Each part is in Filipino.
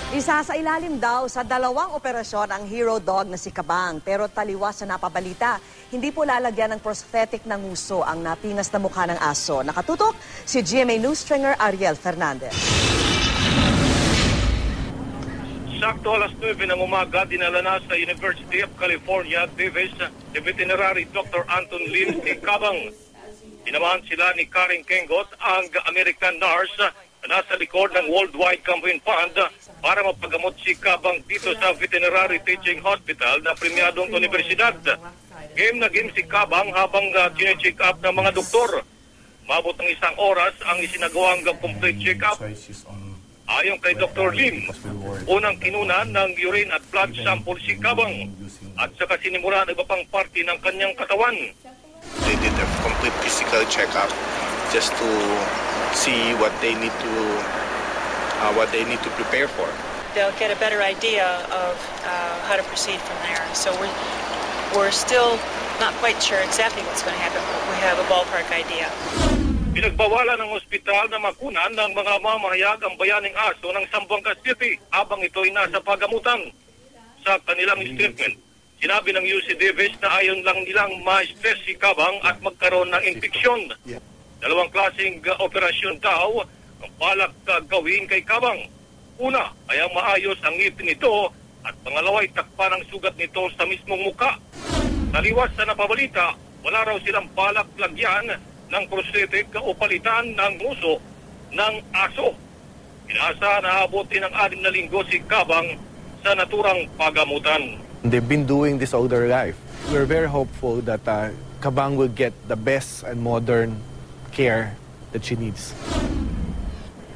Isa sa ilalim daw sa 2 operasyon ang hero dog na si Kabang. Pero taliwas sa napabalita, hindi po lalagyan ng prosthetic na nguso ang napinas na mukha ng aso. Nakatutok si GMA News stringer Ariel Fernandez. Sakto alas 9 ng umaga, dinala na sa University of California, Davis, si veterinary Dr. Anton Lim si Kabang. Sinamahan sila ni Karen Kengot, ang American nurse na nasa likod ng Worldwide Campaign Fund para mapagamot si Kabang dito sa Veterinary Teaching Hospital na premyadong universidad. Game na game si Kabang habang chine-check up ng mga doktor. Mabot ng 1 oras ang isinagawang complete check-up. Ayon kay Dr. Lim, unang kinunan ng urine at blood sample si Kabang at saka sinimulan iba pang parte ng kanyang katawan. They did a complete physical check-up just to see what they need to prepare for. They'll get a better idea of how to proceed from there. So we're still not quite sure exactly what's going to happen, but we have a ballpark idea. Pinagbawalan ng ospital na makunan ng mga mamahayag ang bayaning aso ng Zamboanga City habang ito'y nasa pagamutan. Sa kanilang statement, sinabi ng UC Davis na ayon lang nilang ma-stress si Kabang at magkaroon ng infeksyon. 2 klaseng operasyon daw ang balak gawin kay Kabang. Una ay ang maayos ang ngipin nito at pangalawa ay takpan ang sugat nito sa mismong muka. Taliwas sa napabalita, wala raw silang balak lagyan ng prosthetic o palitan ng nguso ng aso. Inaasa na abutin ng 6 na linggo si Kabang sa naturang pagamutan. They've been doing this all their life. We're very hopeful that Kabang will get the best and modern care that she needs.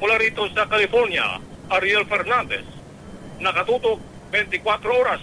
Mula rito sa California, Ariel Fernandez, nakatutok 24 oras.